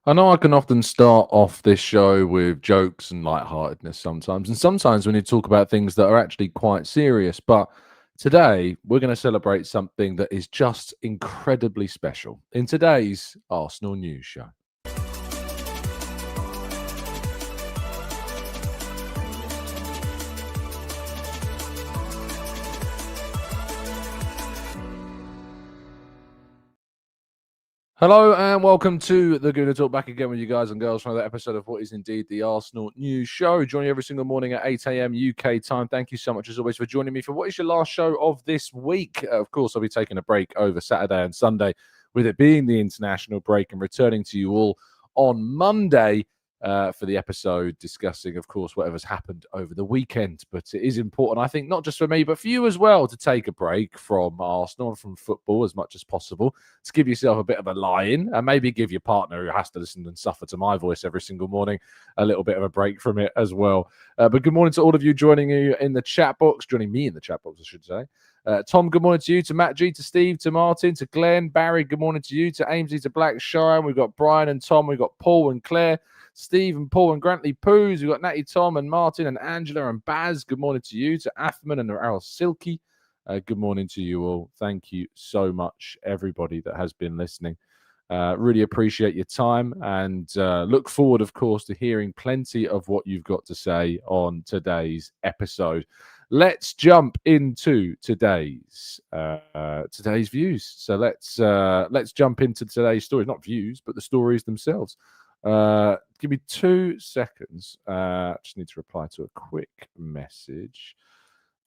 I know I can often start off this show with jokes and lightheartedness sometimes, and sometimes we need to talk about things that are actually quite serious. But today, we're going to celebrate something that is just incredibly special in today's Arsenal News Show. Hello and welcome to the Gooner Talk, back again with you guys and girls for another episode of what is indeed the Arsenal News Show. Joining you every single morning at 8 a.m. UK time. Thank you so much as always for joining me for what is your last show of this week. Of course, I'll be taking a break over Saturday and Sunday, with it being the international break, and returning to you all on Monday for the episode discussing, of course, whatever's happened over the weekend. But it is important, I think, not just for me, but for you as well, to take a break from Arsenal and from football as much as possible, to give yourself a bit of a lie-in, and maybe give your partner, who has to listen and suffer to my voice every single morning, a little bit of a break from it as well. But good morning to all of you joining me in the chat box, I should say. Tom, good morning to you. To Matt G, to Steve, to Martin, to Glenn, Barry, good morning to you. To Aimsy, to Black Cheyenne, we've got Brian and Tom, we've got Paul and Claire, Steve and Paul and Grantley Poos, we've got Natty, Tom and Martin and Angela and Baz, good morning to you. To Athman and Al Silky, good morning to you all. Thank you so much, everybody that has been listening. Really appreciate your time, and look forward, of course, to hearing plenty of what you've got to say on today's episode. Let's jump into today's views. So let's jump into today's stories, not views, but the stories themselves. Give me 2 seconds. Just need to reply to a quick message.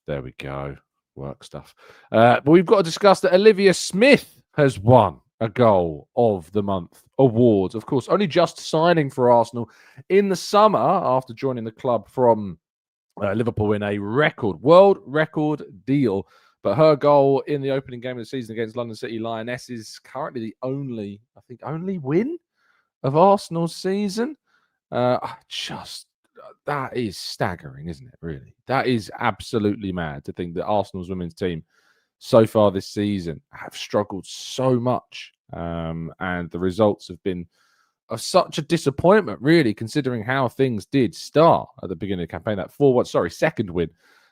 There we go. Work stuff. But we've got to discuss that Olivia Smith has won a Goal of the Month award. Of course, only just signing for Arsenal in the summer after joining the club from Liverpool in a world record deal. But her goal in the opening game of the season against London City Lionesses is currently the only win of Arsenal's season. That is staggering, isn't it, really? That is absolutely mad to think that Arsenal's women's team so far this season have struggled so much, and the results have been of such a disappointment, really, considering how things did start at the beginning of the campaign. That second win.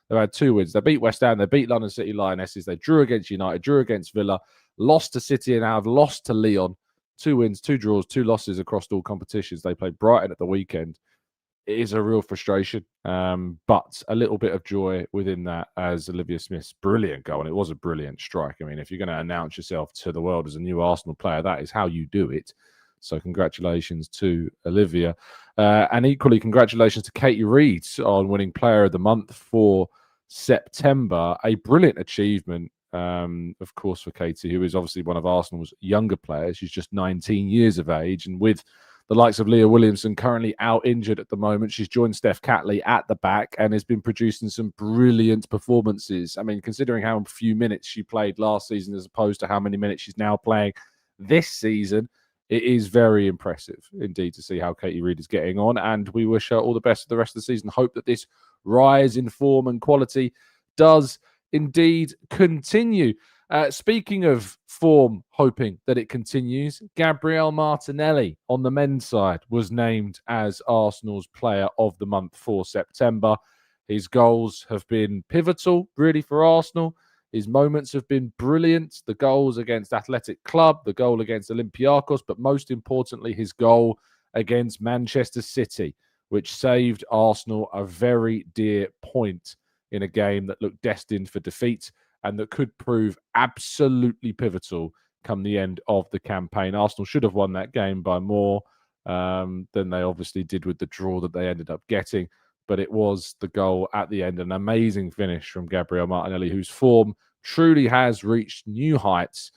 They've had 2 wins. They beat West Ham, they beat London City Lionesses, they drew against United, drew against Villa, lost to City, and now have lost to Lyon. 2 wins, 2 draws, 2 losses across all competitions. They played Brighton at the weekend. It is a real frustration, but a little bit of joy within that, as Olivia Smith's brilliant goal, and it was a brilliant strike. I mean, if you're going to announce yourself to the world as a new Arsenal player, that is how you do it. So congratulations to Olivia. And equally, congratulations to Katie Reid on winning Player of the Month for September. A brilliant achievement, of course, for Katie, who is obviously one of Arsenal's younger players. She's just 19 years of age, and with the likes of Leah Williamson currently out injured at the moment, she's joined Steph Catley at the back and has been producing some brilliant performances. I mean, considering how few minutes she played last season as opposed to how many minutes she's now playing this season, it is very impressive indeed to see how Katie Reid is getting on, and we wish her all the best for the rest of the season. Hope that this rise in form and quality does indeed continue. Speaking of form, hoping that it continues, Gabriel Martinelli on the men's side was named as Arsenal's Player of the Month for September. His goals have been pivotal, really, for Arsenal. His moments have been brilliant. The goals against Athletic Club, the goal against Olympiacos, but most importantly, his goal against Manchester City, which saved Arsenal a very dear point in a game that looked destined for defeat and that could prove absolutely pivotal come the end of the campaign. Arsenal should have won that game by more than they obviously did with the draw that they ended up getting. But it was the goal at the end, an amazing finish from Gabriel Martinelli, whose form truly has reached new heights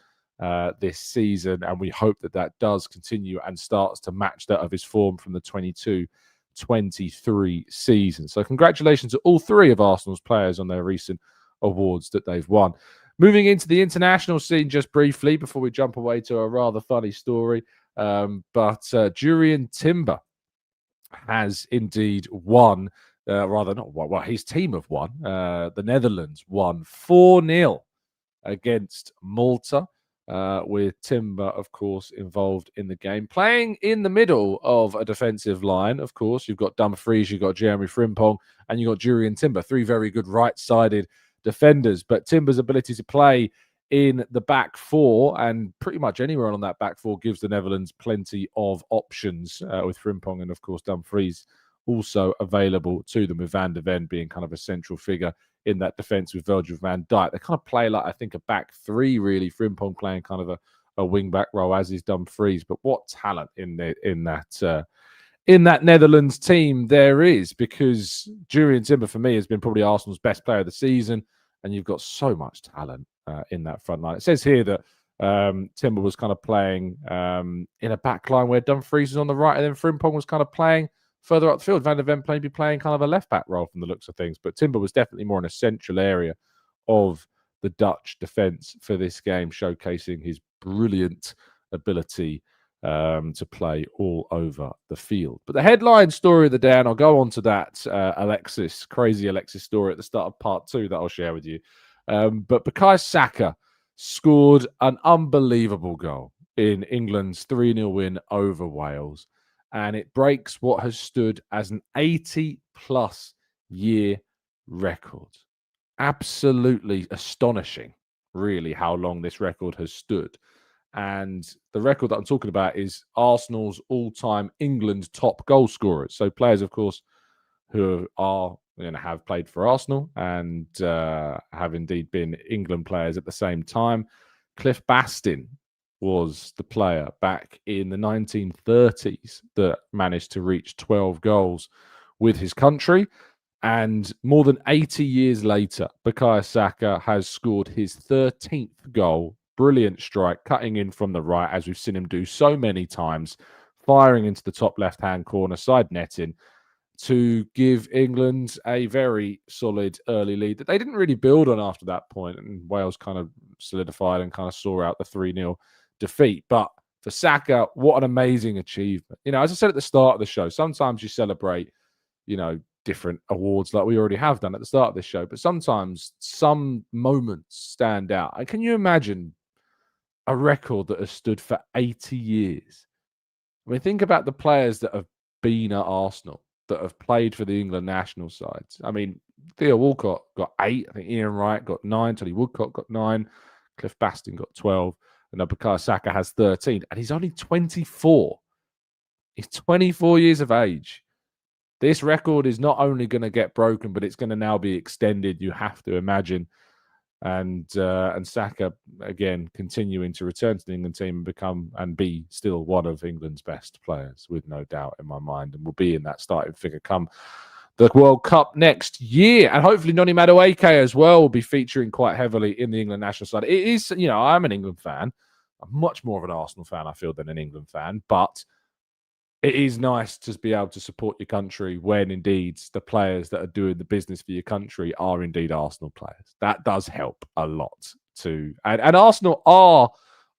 this season. And we hope that that does continue and starts to match that of his form from the 22-23 season. So congratulations to all 3 of Arsenal's players on their recent awards that they've won. Moving into the international scene just briefly before we jump away to a rather funny story. But Jurrien Timber has indeed won, his team have won. The Netherlands won 4-0 against Malta. with Timber, of course, involved in the game. Playing in the middle of a defensive line, of course, you've got Dumfries, you've got Jeremy Frimpong, and you've got Jurrien Timber, three very good right-sided defenders. But Timber's ability to play in the back four and pretty much anywhere on that back four gives the Netherlands plenty of options with Frimpong and, of course, Dumfries also available to them, with Van der Ven being kind of a central figure in that defense with Virgil van Dijk. They kind of play like, I think, a back three, really. Frimpong playing kind of a wing-back role, as is Dumfries. But what talent in that Netherlands team there is, because Jurrien Timber, for me, has been probably Arsenal's best player of the season, and you've got so much talent in that front line. It says here that Timber was kind of playing in a back line where Dumfries was on the right, and then Frimpong was kind of playing further up the field. Van der Ven playing kind of a left-back role from the looks of things, but Timber was definitely more in a central area of the Dutch defence for this game, showcasing his brilliant ability to play all over the field. But the headline story of the day, and I'll go on to that crazy Alexis story at the start of part 2 that I'll share with you. But Bukayo Saka scored an unbelievable goal in England's 3-0 win over Wales. And it breaks what has stood as an 80-plus year record. Absolutely astonishing, really, how long this record has stood. And the record that I'm talking about is Arsenal's all-time England top goal scorers. So players, of course, who are going to have played for Arsenal and have indeed been England players at the same time. Cliff Bastin was the player back in the 1930s that managed to reach 12 goals with his country. And more than 80 years later, Bukayo Saka has scored his 13th goal. Brilliant strike, cutting in from the right, as we've seen him do so many times, firing into the top left-hand corner, side netting, to give England a very solid early lead that they didn't really build on after that point. And Wales kind of solidified and kind of saw out the 3-0 defeat. But for Saka, what an amazing achievement. You know, as I said at the start of the show, sometimes you celebrate, you know, different awards like we already have done at the start of this show, but sometimes some moments stand out. And can you imagine a record that has stood for 80 years? I mean, think about the players that have been at Arsenal, that have played for the England national sides. I mean, Theo Walcott got 8. I think Ian Wright got 9. Tony Woodcock got 9. Cliff Bastin got 12. And Bukayo Saka has 13. And he's only 24. He's 24 years of age. This record is not only going to get broken, but it's going to now be extended, you have to imagine. And Saka, again, continuing to return to the England team and become and be still one of England's best players, with no doubt in my mind, and will be in that starting figure come the World Cup next year. And hopefully Noni Madueke as well will be featuring quite heavily in the England national side. It is, you know, I'm an England fan. I'm much more of an Arsenal fan, I feel, than an England fan. But it is nice to be able to support your country when indeed the players that are doing the business for your country are indeed Arsenal players. That does help a lot too. And Arsenal are,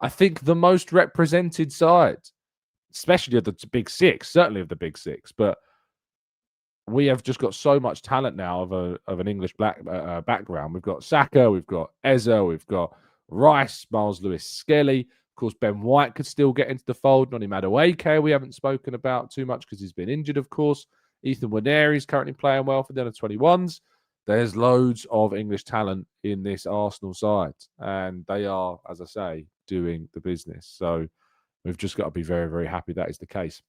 I think, the most represented side, especially of the big six, certainly of the big six. But we have just got so much talent now of an English background. We've got Saka, we've got Eze, we've got Rice, Miles Lewis-Skelly. Of course, Ben White could still get into the fold. Noni Madueke, we haven't spoken about too much because he's been injured, of course. Ethan Nwaneri is currently playing well for the under-21s. There's loads of English talent in this Arsenal side, and they are, as I say, doing the business. So we've just got to be very, very happy that is the case.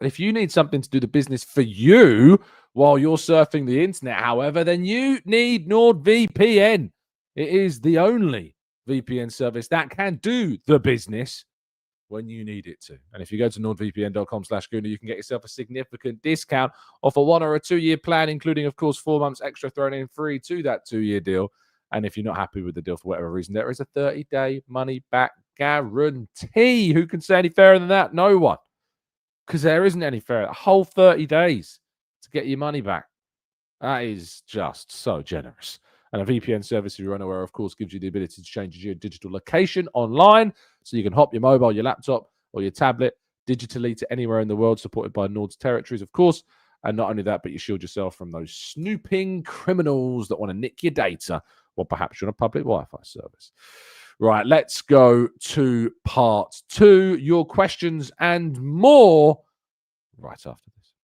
If you need something to do the business for you while you're surfing the internet, however, then you need NordVPN. It is the only VPN service that can do the business when you need it to. And if you go to nordvpn.com/Gooner, you can get yourself a significant discount off a 1 or a 2 year plan, including, of course, 4 months extra thrown in free to that 2-year deal. And if you're not happy with the deal for whatever reason, there is a 30-day money-back guarantee. Who can say any fairer than that? No one. Because there isn't any fairer. A whole 30 days to get your money back. That is just so generous. And a VPN service, if you're unaware, of course, gives you the ability to change your digital location online, so you can hop your mobile, your laptop, or your tablet digitally to anywhere in the world, supported by Nord's territories, of course. And not only that, but you shield yourself from those snooping criminals that want to nick your data, or perhaps you're on a public Wi-Fi service. Right, let's go to part 2. Your questions and more right after this.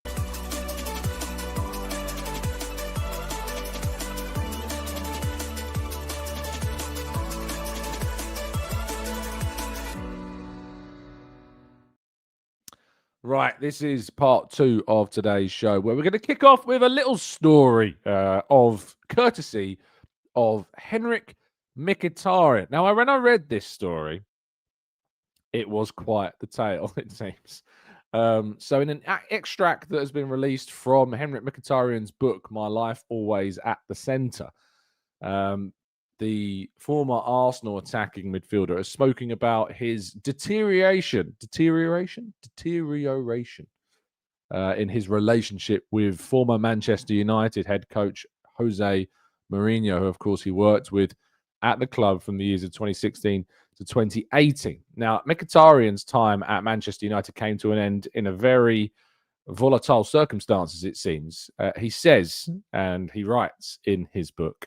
Right, this is part 2 of today's show, where we're going to kick off with a little story of courtesy of Henrik Mkhitaryan. Now, when I read this story, it was quite the tale, it seems. So in an extract that has been released from Henrik Mkhitaryan's book, My Life Always at the Centre, the former Arsenal attacking midfielder is speaking about his deterioration in his relationship with former Manchester United head coach Jose Mourinho, who, of course, he worked with at the club from the years of 2016 to 2018. Now, Mkhitaryan's time at Manchester United came to an end in a very volatile circumstances, it seems. He says, and he writes in his book,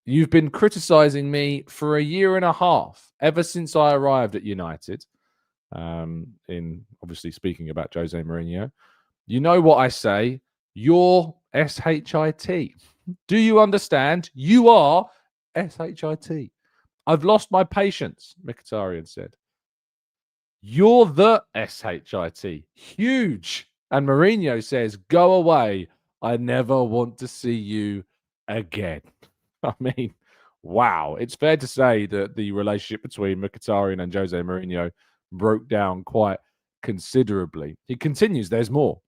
"You've been criticising me for a year and a half, ever since I arrived at United," in obviously speaking about Jose Mourinho. "You know what I say, you're SHIT. Do you understand? You are SHIT. I've lost my patience," Mkhitaryan said. "You're the SHIT. Huge." And Mourinho says, "Go away. I never want to see you again." I mean, wow. It's fair to say that the relationship between Mkhitaryan and Jose Mourinho broke down quite considerably. He continues, there's more.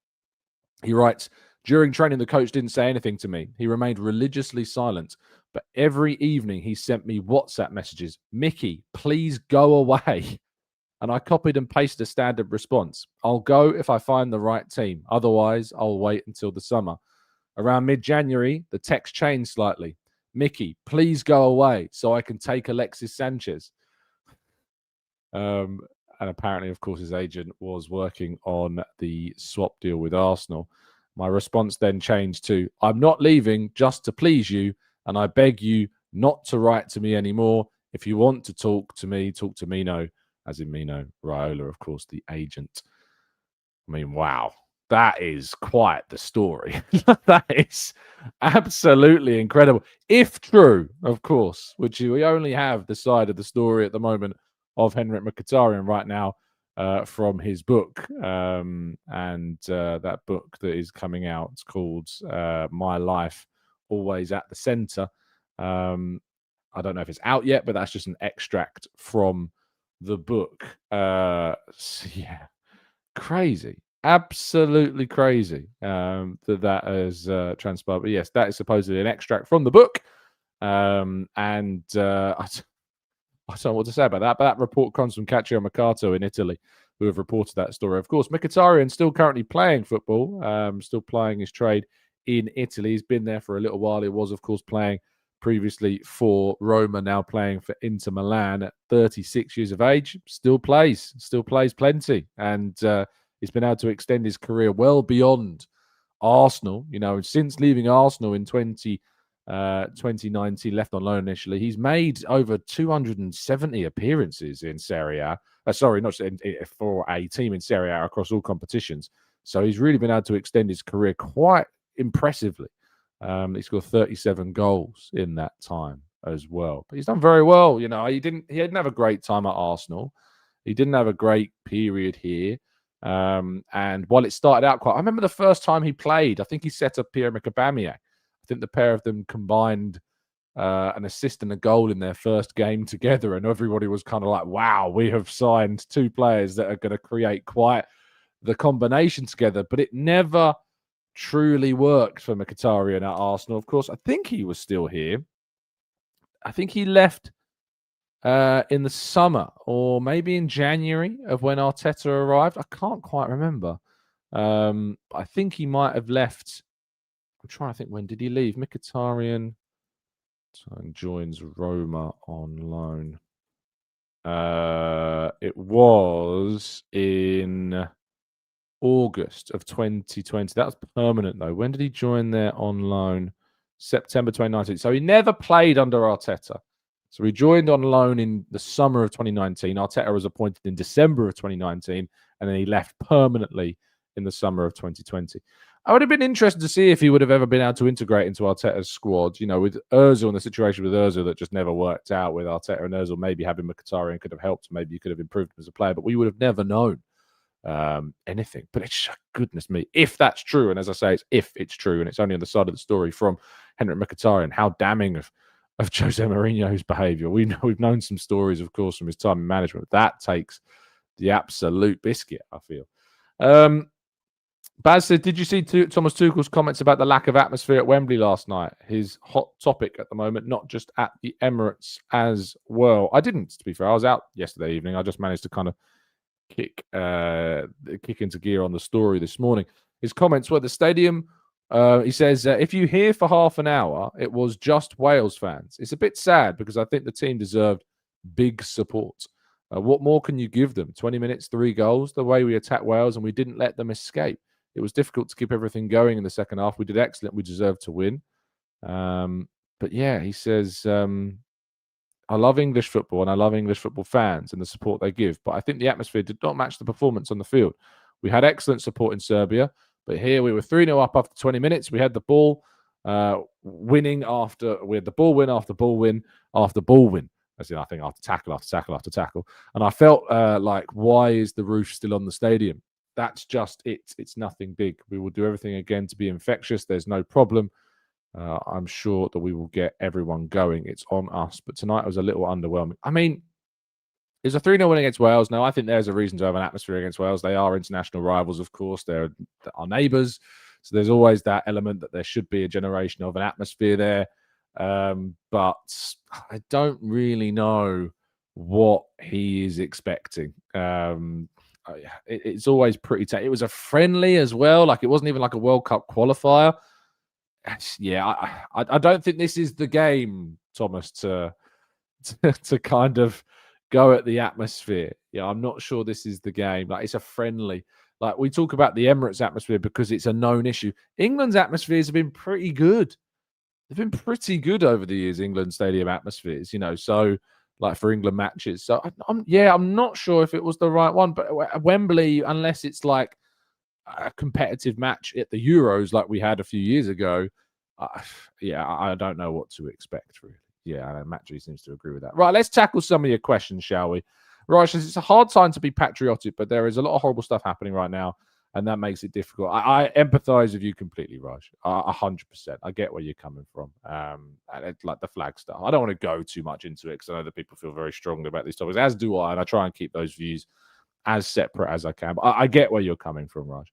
He writes, "During training, the coach didn't say anything to me. He remained religiously silent. But every evening he sent me WhatsApp messages. 'Mickey, please go away.' And I copied and pasted a standard response. 'I'll go if I find the right team. Otherwise, I'll wait until the summer.' Around mid-January, the text changed slightly. 'Mickey, please go away so I can take Alexis Sanchez.'" And apparently, of course, his agent was working on the swap deal with Arsenal. "My response then changed to, 'I'm not leaving just to please you, and I beg you not to write to me anymore. If you want to talk to Mino,'" as in Mino Raiola, of course, the agent. I mean, wow. That is quite the story. That is absolutely incredible. If true, of course, which we only have the side of the story at the moment of Henrik Mkhitaryan right now from his book. That book that is coming out, it's called My Life Always at the Centre. I don't know if it's out yet, but that's just an extract from the book. Yeah, crazy. Absolutely crazy that has transpired. But yes, that is supposedly an extract from the book. I don't know what to say about that. But that report comes from Calcio Mercato in Italy, who have reported that story. Of course, Mkhitaryan still currently playing football, still playing his trade in Italy. He's been there for a little while. He was, of course, playing previously for Roma, now playing for Inter Milan at 36 years of age. Still plays plenty. And he's been able to extend his career well beyond Arsenal. You know, since leaving Arsenal in 2019, left on loan initially, he's made over 270 appearances in Serie A. For a team in Serie A across all competitions. So he's really been able to extend his career quite impressively. He scored 37 goals in that time as well. But he's done very well. You know, he didn't have a great time at Arsenal. He didn't have a great period here. And while it started out I remember the first time he played, I think he set up Pierre-Emerick Aubameyang. I think the pair of them combined an assist and a goal in their first game together, and everybody was kind of like, wow, we have signed two players that are going to create quite the combination together. But it never truly worked for Mkhitaryan at Arsenal. Of course, I think he was still here. I think he left in the summer or maybe in January of when Arteta arrived. I can't quite remember. I think he might have left. I'm trying to think, when did he leave? Mkhitaryan joins Roma on loan. It was in August of 2020. That was permanent, though. When did he join there on loan? September 2019. So he never played under Arteta. So he joined on loan in the summer of 2019. Arteta was appointed in December of 2019, and then he left permanently in the summer of 2020. I would have been interested to see if he would have ever been able to integrate into Arteta's squad, with Ozil and the situation with Ozil that just never worked out with Arteta and Ozil. Maybe having Mkhitaryan could have helped. Maybe he could have improved him as a player, but we would have never known anything. But it's goodness me, if that's true, and as I say, it's if it's true, and it's only on the side of the story from Henrik Mkhitaryan, how damning of Jose Mourinho's behaviour. We've known some stories, of course, from his time in management. That takes the absolute biscuit, I feel. Baz said, did you see Thomas Tuchel's comments about the lack of atmosphere at Wembley last night? His hot topic at the moment, not just at the Emirates as well. I didn't, to be fair. I was out yesterday evening. I just managed to kind of kick into gear on the story this morning. His comments were the stadium. He says, if you hear for half an hour, it was just Wales fans. It's a bit sad because I think the team deserved big support. What more can you give them? 20 minutes, 3 goals, the way we attacked Wales, and we didn't let them escape. It was difficult to keep everything going in the second half. We did excellent. We deserved to win. But yeah, he says, I love English football and I love English football fans and the support they give. But I think the atmosphere did not match the performance on the field. We had excellent support in Serbia, but here we were 3-0 up after 20 minutes. We had the ball winning we had the ball win after ball win after ball win. As in, I think after tackle after tackle after tackle. And I felt like, why is the roof still on the stadium? That's just it. It's nothing big. We will do everything again to be infectious. There's no problem. I'm sure that we will get everyone going. It's on us. But tonight was a little underwhelming. I mean, it's a 3-0 win against Wales. Now, I think there's a reason to have an atmosphere against Wales. They are international rivals, of course. They're our neighbours. So there's always that element that there should be a generation of an atmosphere there. But I don't really know what he is expecting. It's always pretty tight. It was a friendly as well. Like, it wasn't even like a World Cup qualifier. Yeah, I don't think this is the game, Thomas, to kind of go at the atmosphere. Yeah, I'm not sure this is the game. Like, it's a friendly. Like, we talk about the Emirates atmosphere because it's a known issue. England's atmospheres have been pretty good. They've been pretty good over the years, England stadium atmospheres, so like for England matches. So I'm not sure if it was the right one, but Wembley, unless it's like a competitive match at the Euros like we had a few years ago, I don't know what to expect, really. Yeah, Matthew seems to agree with that. Right, let's tackle some of your questions, shall we? Right, it's a hard time to be patriotic, but there is a lot of horrible stuff happening right now, and that makes it difficult. I empathize with you completely, Raj. 100%. I get where you're coming from. And it's like the flag stuff. I don't want to go too much into it because I know that people feel very strongly about these topics, as do I, and I try and keep those views as separate as I can. But I get where you're coming from, Raj.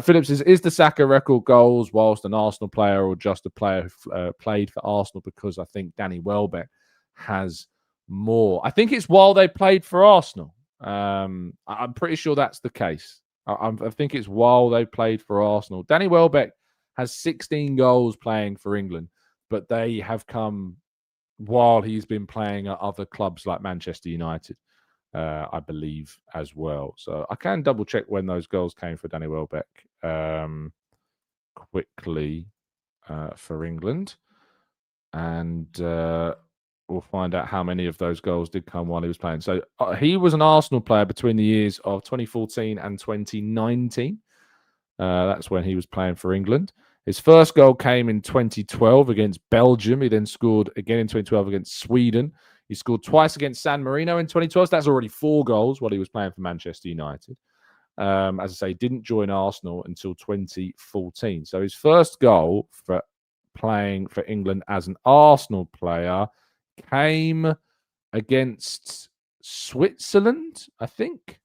Phillips says, is the Saka record goals whilst an Arsenal player or just a player who played for Arsenal? Because I think Danny Welbeck has more. I think it's while they played for Arsenal. I'm pretty sure that's the case. I think it's while they played for Arsenal. Danny Welbeck has 16 goals playing for England, but they have come while he's been playing at other clubs like Manchester United, I believe, as well. So I can double check when those goals came for Danny Welbeck quickly for England. And we'll find out how many of those goals did come while he was playing. So he was an Arsenal player between the years of 2014 and 2019. That's when he was playing for England. His first goal came in 2012 against Belgium. He then scored again in 2012 against Sweden. He scored twice against San Marino in 2012. So that's already 4 goals while he was playing for Manchester United. As I say, didn't join Arsenal until 2014. So his first goal for playing for England as an Arsenal player came against Switzerland, I think.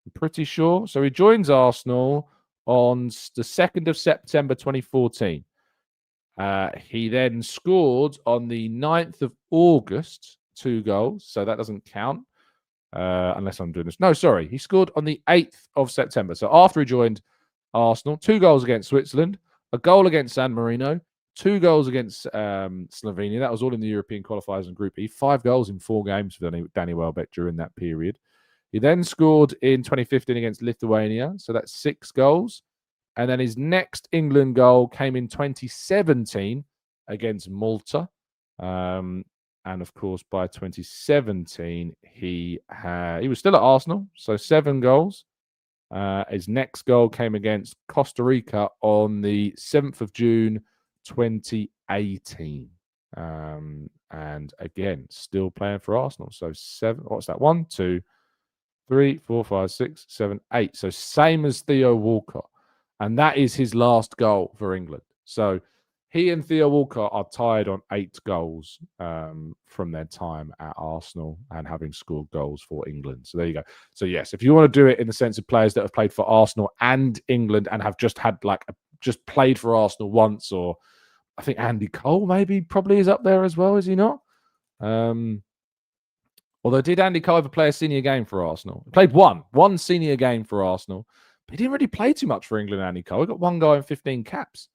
I'm pretty sure. So he joins Arsenal on the 2nd of September 2014. He then scored on the 9th of August 2 goals. So that doesn't count unless I'm doing this. No, sorry. He scored on the 8th of September. So after he joined Arsenal, 2 goals against Switzerland, a goal against San Marino, 2 goals against Slovenia. That was all in the European qualifiers and Group E. 5 goals in 4 games for Danny Welbeck during that period. He then scored in 2015 against Lithuania. So that's 6 goals. And then his next England goal came in 2017 against Malta. And of course, by 2017, he was still at Arsenal, so 7 goals. His next goal came against Costa Rica on the 7th of June, 2018. And again, still playing for Arsenal. So 7, what's that? 1, 2, 3, 4, 5, 6, 7, 8. So same as Theo Walcott. And that is his last goal for England. So he and Theo Walcott are tied on 8 goals from their time at Arsenal and having scored goals for England. So there you go. So yes, if you want to do it in the sense of players that have played for Arsenal and England and have just had just played for Arsenal once, or I think Andy Cole probably is up there as well, is he not? Although did Andy Cole ever play a senior game for Arsenal? He played one senior game for Arsenal, but he didn't really play too much for England, Andy Cole. He got 1 goal and 15 caps.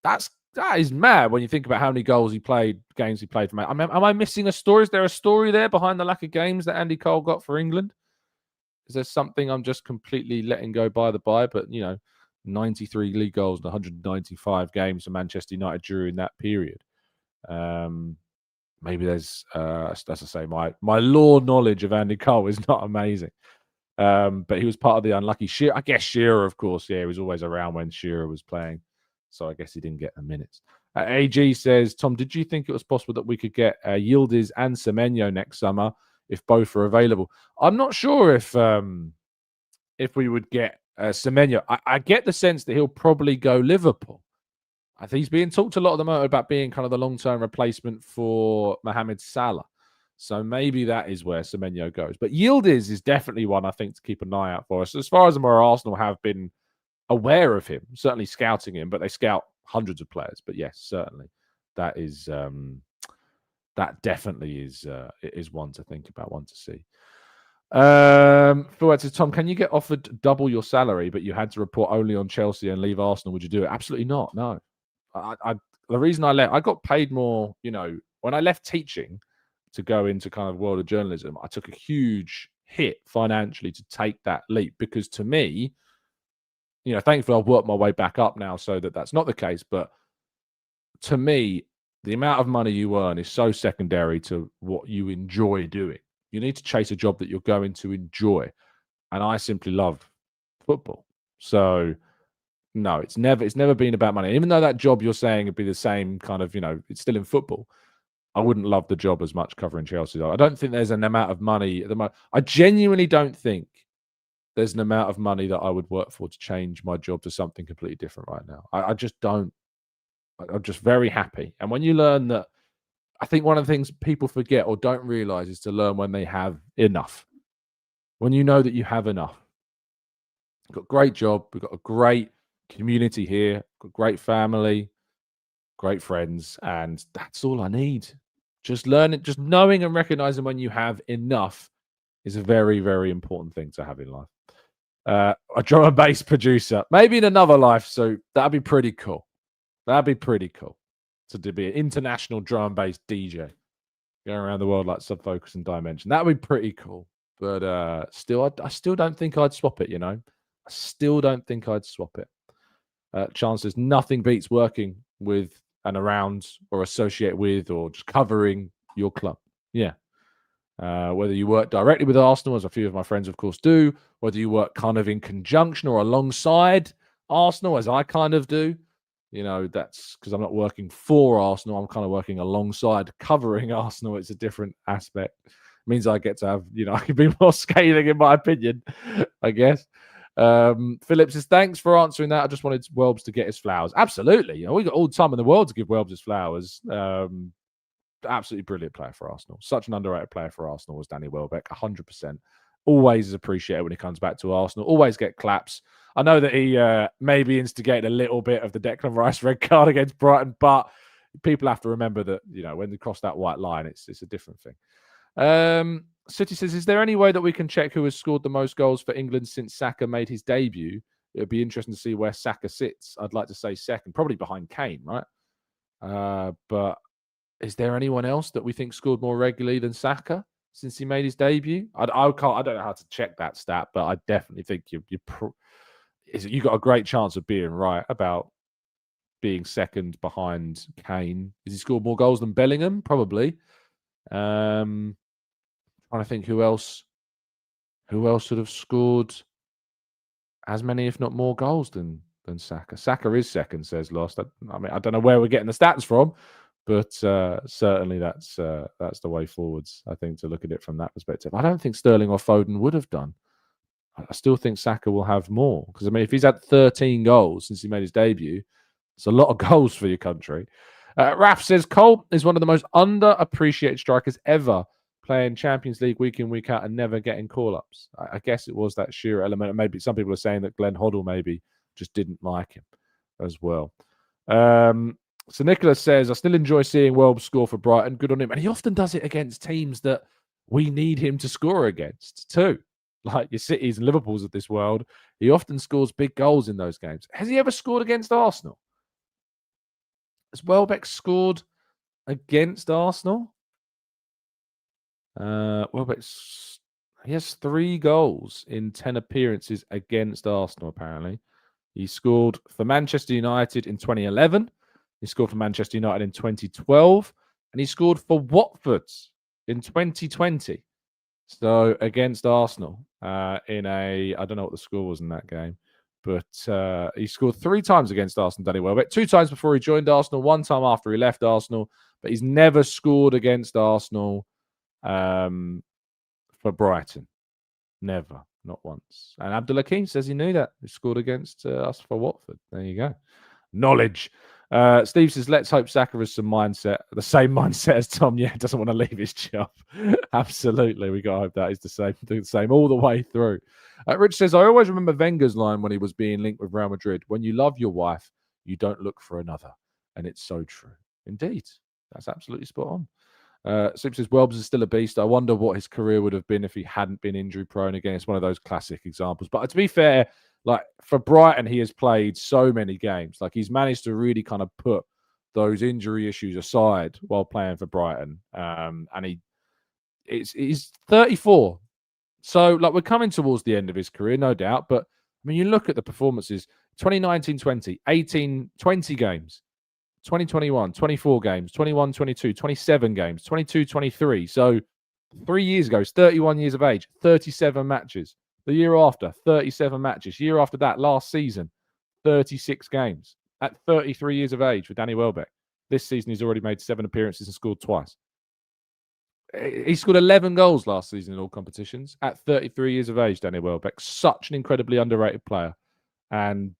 That is mad when you think about how many games he played for me. Am I missing a story? Is there a story there behind the lack of games that Andy Cole got for England? Is there something I'm just completely letting go by the by? But, 93 league goals and 195 games for Manchester United during that period. Maybe there's, as I say, my law knowledge of Andy Cole is not amazing. But he was part of the unlucky Shearer. I guess Shearer, of course, he was always around when Shearer was playing. So I guess he didn't get the minutes. AG says, Tom, did you think it was possible that we could get Yildiz and Semenyo next summer if both are available? I'm not sure if we would get Semenyo. I get the sense that he'll probably go Liverpool. I think he's being talked a lot at the moment about being kind of the long-term replacement for Mohamed Salah. So maybe that is where Semenyo goes. But Yildiz is definitely one, I think, to keep an eye out for us. As far as I'm aware, Arsenal have been aware of him, certainly scouting him, but they scout hundreds of players. But yes, certainly that is that definitely is one to think about, one to see. Phil says, Tom, can you get offered double your salary, but you had to report only on Chelsea and leave Arsenal? Would you do it? Absolutely not. No. The reason I got paid more, when I left teaching to go into kind of world of journalism, I took a huge hit financially to take that leap, because to me, thankfully I've worked my way back up now so that that's not the case. But to me, the amount of money you earn is so secondary to what you enjoy doing. You need to chase a job that you're going to enjoy. And I simply love football. So no, it's never been about money. Even though that job you're saying would be the same kind of, it's still in football. I wouldn't love the job as much covering Chelsea. I don't think there's an amount of money at the moment. I genuinely don't think there's an amount of money that I would work for to change my job to something completely different right now. I just don't. I'm just very happy. And when you learn that, I think one of the things people forget or don't realize is to learn when they have enough. When you know that you have enough. We've got a great job. We've got a great community here. Got great family, great friends. And that's all I need. Just learning, just knowing and recognizing when you have enough is a very, very important thing to have in life. A drum and bass producer, maybe in another life. So that'd be pretty cool. That'd be pretty cool to be an international drum and bass DJ going around the world like Subfocus and Dimension. That would be pretty cool. But still, I still don't think I'd swap it, I still don't think I'd swap it. Chance says nothing beats working with and around or associate with or just covering your club. Yeah. Whether you work directly with Arsenal, as a few of my friends, of course, do, whether you work kind of in conjunction or alongside Arsenal, as I kind of do, that's because I'm not working for Arsenal. I'm kind of working alongside covering Arsenal. It's a different aspect. It means I get to have, I can be more scathing in my opinion, I guess. Philip says, thanks for answering that. I just wanted Welbs to get his flowers. Absolutely. We got all the time in the world to give Welbs his flowers. Absolutely brilliant player for Arsenal. Such an underrated player for Arsenal was Danny Welbeck. 100%. Always is appreciated when he comes back to Arsenal. Always get claps. I know that he maybe instigated a little bit of the Declan Rice red card against Brighton, but people have to remember that, when they cross that white line, it's a different thing. City says, is there any way that we can check who has scored the most goals for England since Saka made his debut? It would be interesting to see where Saka sits. I'd like to say second, probably behind Kane, right? But is there anyone else that we think scored more regularly than Saka since he made his debut? I don't know how to check that stat, but I definitely think you got a great chance of being right about being second behind Kane. Has he scored more goals than Bellingham? Probably. Trying to think who else would have scored as many, if not more, goals than Saka. Saka is second, says Lost. I mean, I don't know where we're getting the stats from, but certainly that's the way forwards, I think, to look at it from that perspective. I don't think Sterling or Foden would have done. I still think Saka will have more, because, I mean, if he's had 13 goals since he made his debut, it's a lot of goals for your country. Raf says Cole is one of the most underappreciated strikers ever, playing Champions League week in, week out and never getting call-ups. I guess it was that sheer element. And maybe some people are saying that Glenn Hoddle maybe just didn't like him as well. So Nicholas says, I still enjoy seeing Welb score for Brighton. Good on him. And he often does it against teams that we need him to score against too. Like your Cities and Liverpools of this world. He often scores big goals in those games. Has he ever scored against Arsenal? Has Welbeck scored against Arsenal? He has 3 goals in 10 appearances against Arsenal, apparently. He scored for Manchester United in 2011. He scored for Manchester United in 2012. And he scored for Watford in 2020. So against Arsenal in I don't know what the score was in that game. But he scored 3 times against Arsenal, Danny Welbeck. 2 times before he joined Arsenal, 1 time after he left Arsenal. But he's never scored against Arsenal for Brighton. Never. Not once. And Abdul Hakim says he knew that. He scored against us for Watford. There you go. Knowledge. Steve says, let's hope Saka has some mindset. The same mindset as Tom. Yeah, doesn't want to leave his job. Absolutely. We got to hope that is the same all the way through. Rich says, I always remember Wenger's line when he was being linked with Real Madrid. When you love your wife, you don't look for another. And it's so true. Indeed. That's absolutely spot on. Soup says, Welbs is still a beast. I wonder what his career would have been if he hadn't been injury prone. Again, it's one of those classic examples. But to be fair, like for Brighton, he has played so many games. Like he's managed to really kind of put those injury issues aside while playing for Brighton. And he's 34. So like we're coming towards the end of his career, no doubt. But I mean, you look at the performances, 2019-20, 20 games. 2021, 24 games, 21, 22, 27 games, 22, 23. So 3 years ago, he's 31 years of age, 37 matches. The year after, 37 matches. Year after that, last season, 36 games. At 33 years of age for Danny Welbeck. This season, he's already made 7 appearances and scored twice. He scored 11 goals last season in all competitions. At 33 years of age, Danny Welbeck. Such an incredibly underrated player. And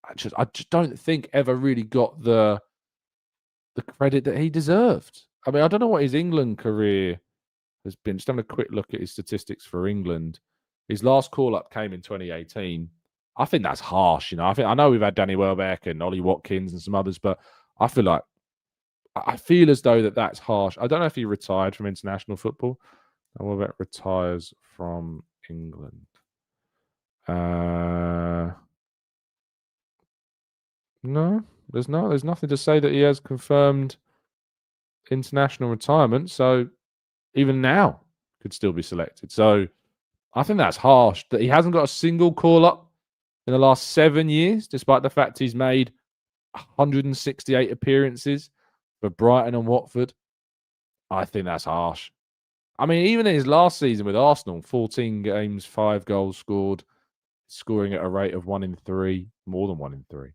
I just don't think ever really got the credit that he deserved. I mean, I don't know what his England career has been. Just having a quick look at his statistics for England. His last call-up came in 2018. I think that's harsh, you know. I know we've had Danny Welbeck and Ollie Watkins and some others, but I feel as though that's harsh. I don't know if he retired from international football. Welbeck retires from England. No, there's nothing to say that he has confirmed international retirement. So even now could still be selected. So I think that's harsh that he hasn't got a single call up in the last 7 years, despite the fact he's made 168 appearances for Brighton and Watford. I think that's harsh. I mean, even in his last season with Arsenal, 14 games, 5 goals scored, scoring at a rate of 1 in 3, more than 1 in 3.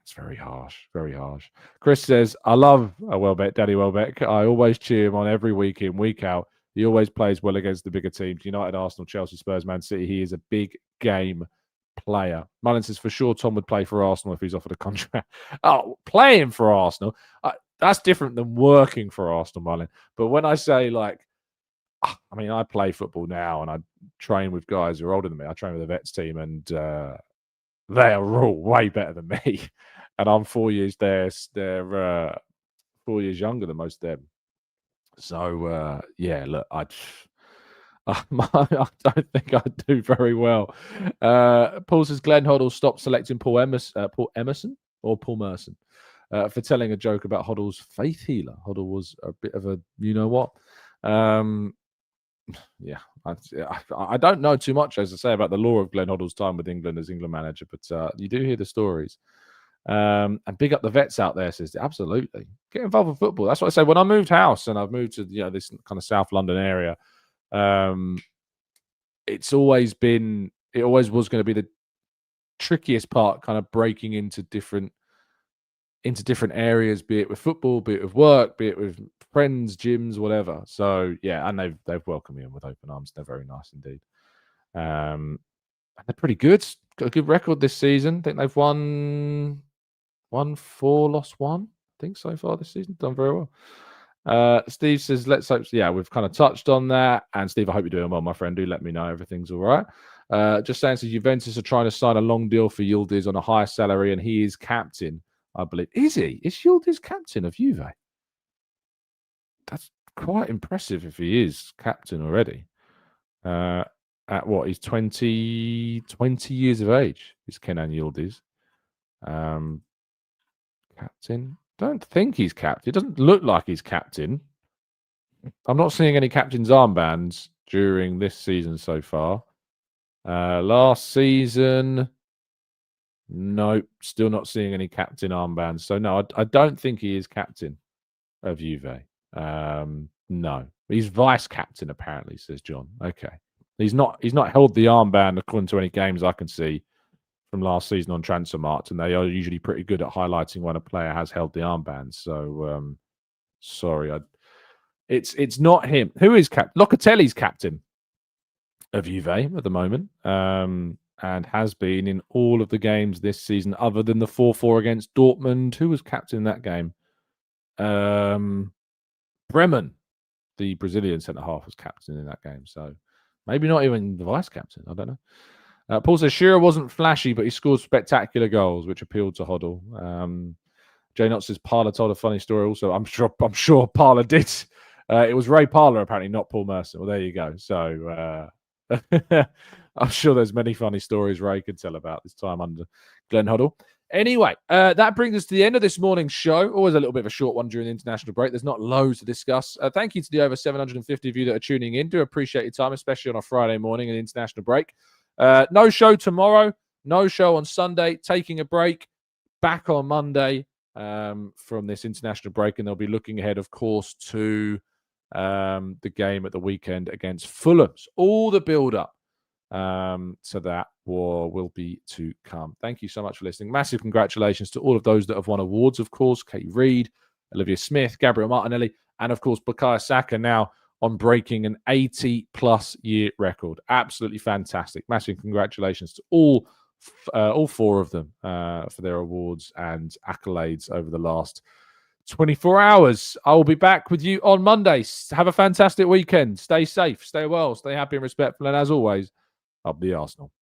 It's very harsh, very harsh. Chris says, I love Danny Welbeck. I always cheer him on every week in, week out. He always plays well against the bigger teams. United, Arsenal, Chelsea, Spurs, Man City. He is a big game player. Mullin says, for sure, Tom would play for Arsenal if he's offered a contract. Oh, playing for Arsenal? That's different than working for Arsenal, Mullin. But when I say, like, I mean, I play football now and I train with guys who are older than me. I train with the vets team and they are all way better than me. And I'm 4 years there. They're 4 years younger than most of them. So, yeah, look, I don't think I'd do very well. Paul says, Glenn Hoddle stopped selecting Paul Emerson or Paul Merson for telling a joke about Hoddle's faith healer. Hoddle was a bit of a you-know-what. Yeah, I don't know too much, as I say, about the lore of Glenn Hoddle's time with England as England manager, but you do hear the stories. And big up the vets out there, says absolutely. Get involved with football. That's what I say. When I moved house and I've moved to this kind of South London area, it always was going to be the trickiest part, kind of breaking into different areas, be it with football, be it with work, be it with friends, gyms, whatever. So yeah, and they've welcomed me in with open arms. They're very nice indeed. And they're pretty good. Got a good record this season. I think they've won 4, lost 1. I think so far this season. Done very well. Steve says, let's hope. Yeah, we've kind of touched on that. And Steve, I hope you're doing well, my friend. Do let me know everything's all right. Just saying, says Juventus are trying to sign a long deal for Yildiz on a higher salary, and he is captain, I believe. Is he? Is Yildiz captain of Juve? That's quite impressive if he is captain already. At what? He's 20 years of age, is Kenan Yildiz. Captain? Don't think he's captain. It doesn't look like he's captain. I'm not seeing any captain's armbands during this season so far. Last season, nope, still not seeing any captain armbands. So no, I don't think he is captain of Juve. No, he's vice captain apparently, says John. Okay, he's not held the armband according to any games I can see from last season on Transfermarkt, and they are usually pretty good at highlighting when a player has held the armband. So sorry, it's not him. Who is captain? Locatelli's captain of Juve at the moment, and has been in all of the games this season, other than the 4-4 against Dortmund. Who was captain in that game? Bremen, the Brazilian centre half, was captain in that game. So maybe not even the vice captain. I don't know. Paul says Shearer wasn't flashy, but he scored spectacular goals, which appealed to Hoddle. Jay Knott says Parler told a funny story. Also, I'm sure Parler did. It was Ray Parler, apparently, not Paul Merson. Well, there you go. So I'm sure there's many funny stories Ray could tell about this time under Glenn Hoddle. Anyway, that brings us to the end of this morning's show. Always a little bit of a short one during the international break. There's not loads to discuss. Thank you to the over 750 of you that are tuning in. Do appreciate your time, especially on a Friday morning and international break. No show tomorrow. No show on Sunday. Taking a break. Back on Monday from this international break. And they'll be looking ahead, of course, to the game at the weekend against Fulham. All the build-up to that war will be to come. Thank you so much for listening. Massive congratulations to all of those that have won awards, of course. Reid, Olivia Smith, Gabriel Martinelli, and, of course, Bukayo Saka now on breaking an 80-plus year record. Absolutely fantastic. Massive congratulations to all 4 of them for their awards and accolades over the last 24 hours. I will be back with you on Monday. Have a fantastic weekend. Stay safe, stay well, stay happy and respectful. And as always, up the Arsenal.